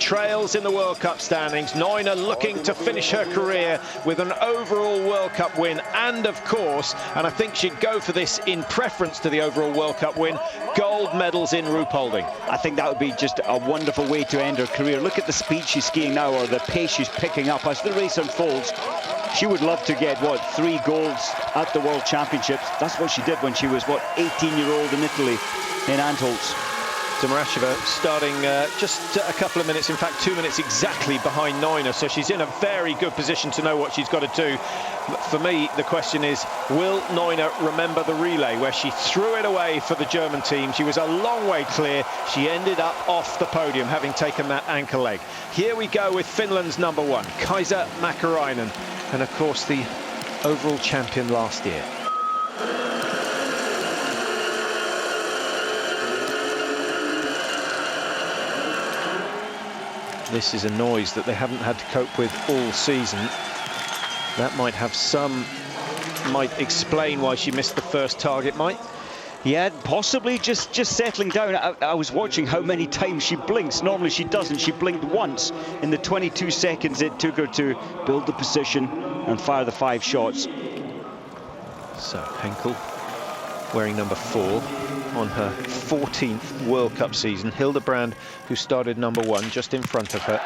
trails in the World Cup standings. Neuner looking to finish her career with an overall World Cup win, and of course, and I think she'd go for this in preference to the overall World Cup win, gold medals in Ruhpolding. I think that would be just a wonderful way to end her career. Look at the speed she's skiing now, or the pace she's picking up as the race unfolds. She would love to get, what, 3 golds at the World Championships. That's what she did when she was, what, 18-year-old in Italy, in Antholz. Domaracheva starting just a couple of minutes, in fact 2 minutes exactly behind Neuner, so she's in a very good position to know what she's got to do. For me, the question is, will Neuner remember the relay where she threw it away for the German team? She was a long way clear. She ended up off the podium, having taken that anchor leg. Here we go with Finland's number 1, Kaisa Mäkäräinen, and of course the overall champion last year. This is a noise that they haven't had to cope with all season. That might have might explain why she missed the first target, Mike. Yeah, possibly just settling down. I was watching how many times she blinks. Normally she doesn't. She blinked once in the 22 seconds it took her to build the position and fire the 5 shots. So Henkel wearing number 4 on her 14th World Cup season. Hildebrand, who started number 1 just in front of her.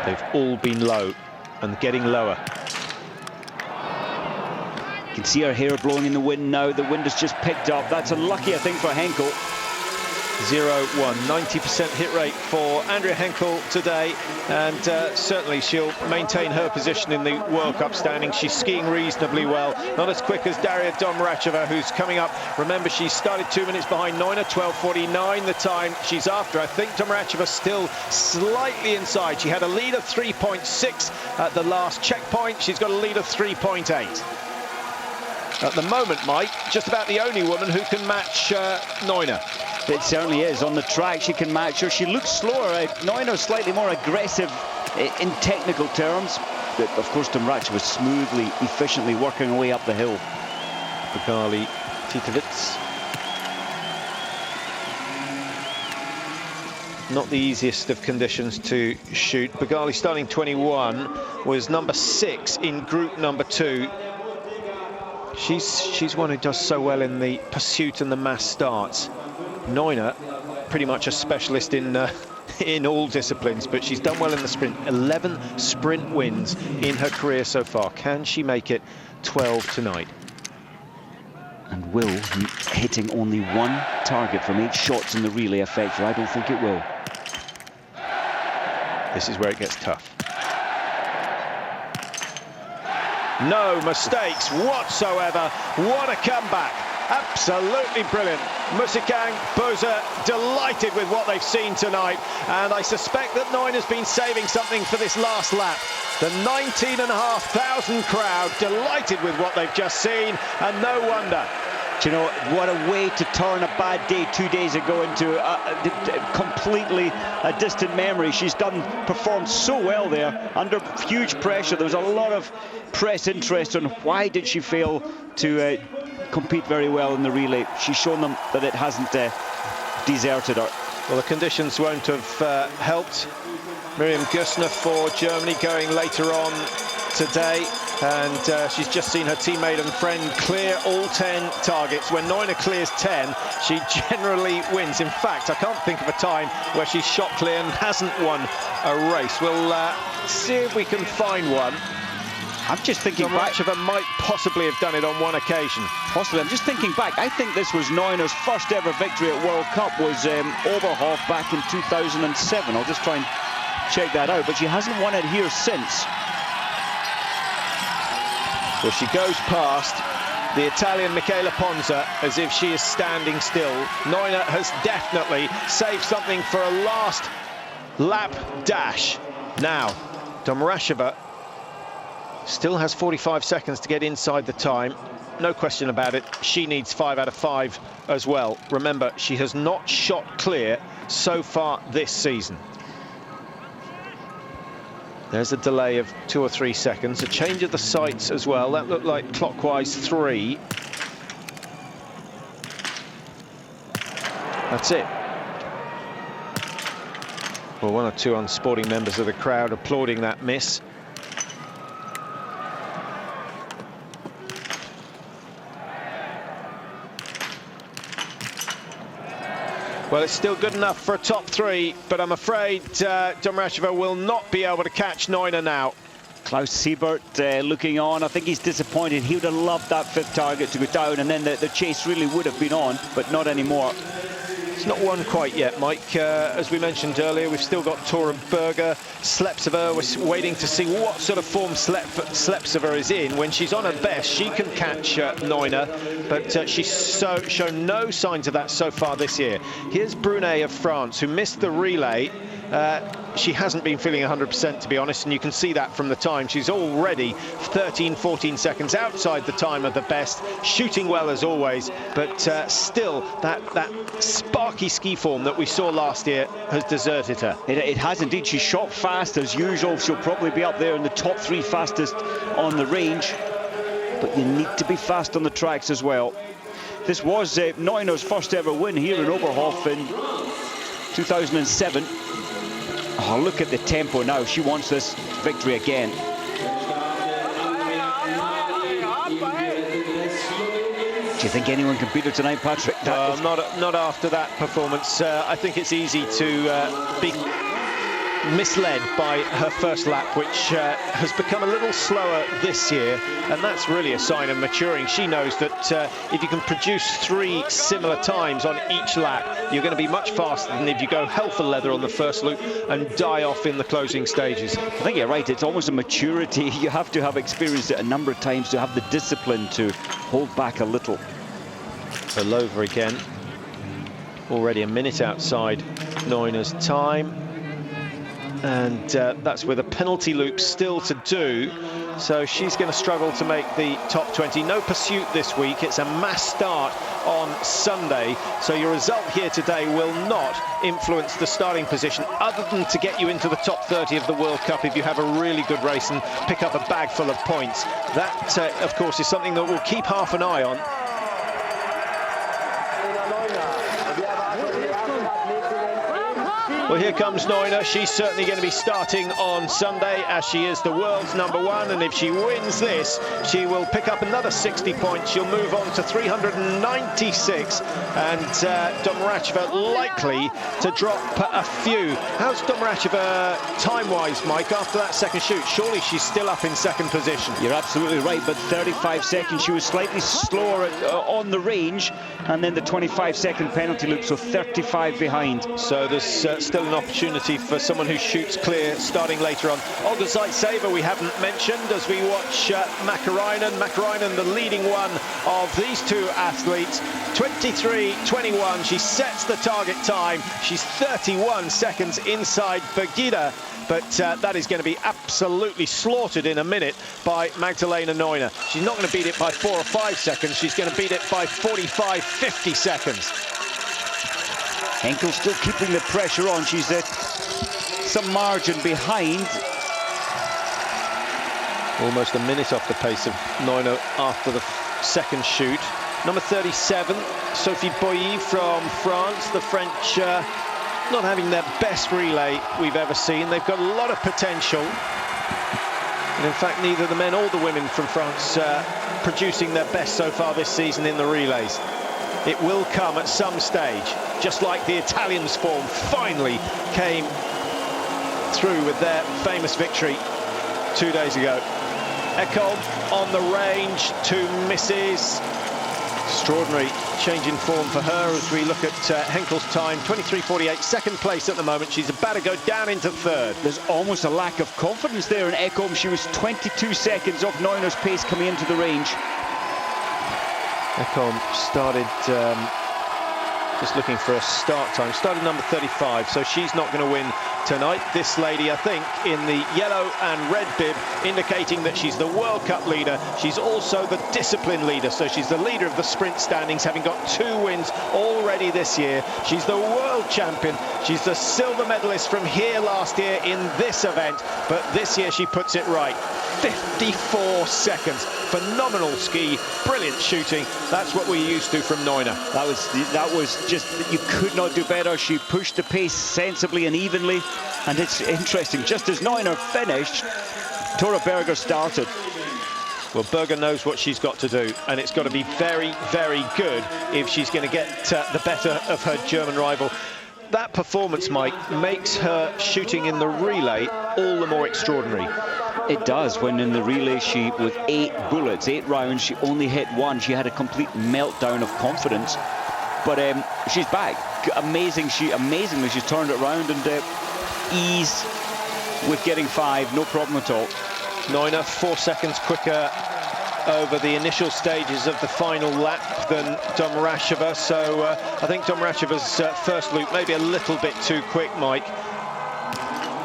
They've all been low and getting lower. You can see her hair blowing in the wind now. The wind has just picked up. That's unlucky, I think, for Henkel. 0-1, 90% hit rate for Andrea Henkel today, and certainly she'll maintain her position in the World Cup standings. She's skiing reasonably well, not as quick as Daria Domaracheva, who's coming up. Remember, she started 2 minutes behind Neuner, 12:49 the time she's after. I think Domaracheva still slightly inside. She had a lead of 3.6 at the last checkpoint. She's got a lead of 3.8. At the moment, Mike, just about the only woman who can match Neuner. It certainly is. On the track, she can match her. She looks slower. Neuner slightly more aggressive in technical terms. But, of course, Domaracheva was smoothly, efficiently working her way up the hill. Begali, Titowicz. Not the easiest of conditions to shoot. Begali, starting 21, was number 6 in group number 2. She's one who does so well in the pursuit and the mass starts. Neuner, pretty much a specialist in all disciplines, but she's done well in the sprint. 11 sprint wins in her career so far. Can she make it 12 tonight? And will hitting only 1 target from 8 shots in the relay affect her? I don't think it will. This is where it gets tough. No mistakes whatsoever. What a comeback. Absolutely brilliant. Musikang, Boza, delighted with what they've seen tonight. And I suspect that Neuner's been saving something for this last lap. The 19,500 crowd delighted with what they've just seen, and no wonder. Do you know, what a way to turn a bad day 2 days ago into completely a distant memory. She's performed so well there under huge pressure. There was a lot of press interest on why did she fail to compete very well in the relay. She's shown them that it hasn't deserted her. Well, the conditions won't have helped. Miriam Güssner for Germany going later on today, and she's just seen her teammate and friend clear all 10 targets. When Neuner clears 10, she generally wins. In fact, I can't think of a time where she's shot clear and hasn't won a race. We'll see if we can find one. I'm just thinking back. Domaracheva might possibly have done it on one occasion. Possibly. I'm just thinking back. I think this was Neuner's first ever victory at World Cup, was Oberhof back in 2007. I'll just try and check that out, but she hasn't won it here since. Well, she goes past the Italian Michela Ponza as if she is standing still. Neuner has definitely saved something for a last lap dash. Now, Domaracheva still has 45 seconds to get inside the time. No question about it. She needs 5 out of 5 as well. Remember, she has not shot clear so far this season. There's a delay of 2 or 3 seconds. A change of the sights as well. That looked like clockwise 3. That's it. Well, one or two unsporting members of the crowd applauding that miss. Well, it's still good enough for a top three, but I'm afraid Domracheva will not be able to catch Neuner now. Klaus Siebert looking on. I think he's disappointed. He would have loved that fifth target to go down, and then the chase really would have been on, but not anymore. It's not won quite yet, Mike. As we mentioned earlier, we've still got Tora Berger. Sleptseva, we're waiting to see what sort of form Sleptseva is in. When she's on her best, she can catch Neuner, but she's shown no signs of that so far this year. Here's Brunet of France, who missed the relay. She hasn't been feeling 100%, to be honest, and you can see that from the time. She's already 13, 14 seconds outside the time of the best, shooting well as always, but still that sparky ski form that we saw last year has deserted her. It has indeed. She shot fast as usual. She'll probably be up there in the top three fastest on the range, but you need to be fast on the tracks as well. This was Neuner's first ever win here in Oberhof in 2007. Oh, look at the tempo now. She wants this victory again. Do you think anyone can beat her tonight, Patrick? Not after that performance. I think it's easy to be misled by her first lap, which has become a little slower this year, and that's really a sign of maturing. She knows that if you can produce 3 similar times on each lap, you're going to be much faster than if you go hell for leather on the first loop and die off in the closing stages. I think you're right. It's almost a maturity. You have to have experienced it a number of times to have the discipline to hold back a little. So Lova again, already a minute outside Neuner's time. And that's with a penalty loop still to do, so she's going to struggle to make the top 20. No pursuit this week. It's a mass start on Sunday, so your result here today will not influence the starting position, other than to get you into the top 30 of the World Cup if you have a really good race and pick up a bag full of points. That, of course, is something that we'll keep half an eye on. Well, here comes Neuner. She's certainly going to be starting on Sunday, as she is the world's #1, and if she wins this, she will pick up another 60 points. She'll move on to 396, and Domracheva likely to drop a few. How's Domracheva time-wise, Mike, after that second shoot? Surely she's still up in second position. You're absolutely right, but 35 seconds. She was slightly slower on the range, and then the 25-second penalty loop, so 35 behind. So there's still an opportunity for someone who shoots clear starting later on. Olga Zaitseva we haven't mentioned as we watch Makarainen. Makarainen, the leading one of these two athletes, 23:21. She sets the target time. She's 31 seconds inside Birgitta, but that is going to be absolutely slaughtered in a minute by Magdalena Neuner. She's not going to beat it by 4 or 5 seconds. She's going to beat it by 45, 50 seconds. Henkel still keeping the pressure on. She's some margin behind. Almost a minute off the pace of Neuner after the second shoot. Number 37, Sophie Boilly from France. The French not having their best relay we've ever seen. They've got a lot of potential. And in fact, neither the men or the women from France producing their best so far this season in the relays. It will come at some stage, just like the Italians' form finally came through with their famous victory 2 days ago. Ekholm on the range, 2 misses. Extraordinary change in form for her as we look at Henkel's time, 23:48, second place at the moment. She's about to go down into third. There's almost a lack of confidence there in Ekholm. She was 22 seconds off Neuner's pace coming into the range. Ekholm started just looking for a start time, started number 35, so she's not going to win tonight. This lady, I think, in the yellow and red bib, indicating that she's the World Cup leader. She's also the discipline leader, so she's the leader of the sprint standings, having got 2 wins already this year. She's the world champion. She's the silver medalist from here last year in this event, but this year she puts it right. 54 seconds. Phenomenal ski, brilliant shooting. That's what we're used to from Neuner. That was you could not do better. She pushed the pace sensibly and evenly, and it's interesting. Just as Neuner finished, Tora Berger started. Well, Berger knows what she's got to do, and it's got to be very, very good if she's going to get the better of her German rival. That performance, Mike, makes her shooting in the relay all the more extraordinary. It does. When in the relay, with 8 bullets, 8 rounds, she only hit 1. She had a complete meltdown of confidence. But she's back. Amazingly, she's turned it around, and ease with getting 5, no problem at all. Neuner 4 seconds quicker over the initial stages of the final lap than Domracheva, so I think Domracheva's first loop maybe a little bit too quick, Mike.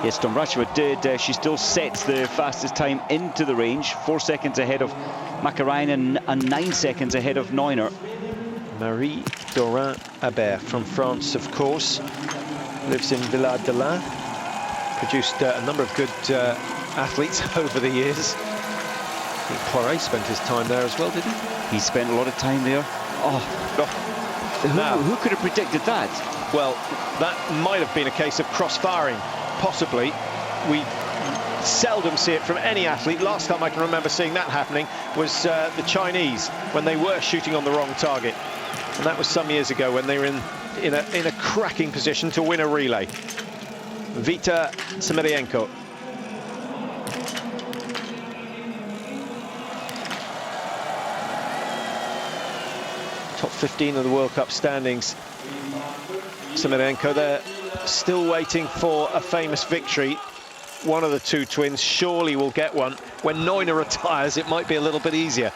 Yes, Domracheva did. She still sets the fastest time into the range, 4 seconds ahead of Makarainen and 9 seconds ahead of Neuner. Marie Dorin Habert from France, of course, lives in Villard-de-Lans, produced a number of good athletes over the years. I think Poiret spent his time there as well, did he? He spent a lot of time there. Who could have predicted that? Well, that might have been a case of cross-firing, possibly. We seldom see it from any athlete. Last time I can remember seeing that happening was the Chinese, when they were shooting on the wrong target. And that was some years ago when they were in a cracking position to win a relay. Vita Semerienko. Top 15 of the World Cup standings. Semerienko there, still waiting for a famous victory. One of the two twins surely will get one. When Neuner retires, it might be a little bit easier.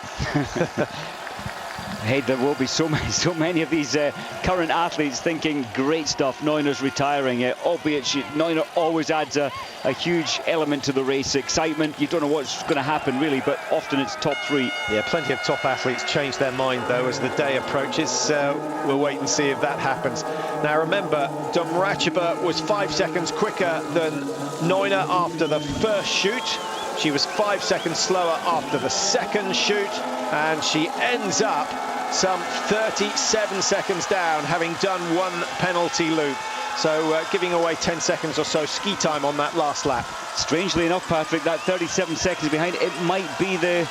Hey, there will be so many of these current athletes thinking great stuff. Neuner's retiring, albeit Neuner always adds a huge element to the race. Excitement, you don't know what's going to happen really, but often it's top 3. Yeah, plenty of top athletes change their mind though as the day approaches. We'll wait and see if that happens. Now remember, Domracheva was 5 seconds quicker than Neuner after the first shoot. She was 5 seconds slower after the second shoot, and she ends up some 37 seconds down, having done 1 penalty loop. So giving away 10 seconds or so ski time on that last lap. Strangely enough, Patrick, that 37 seconds behind, it might be the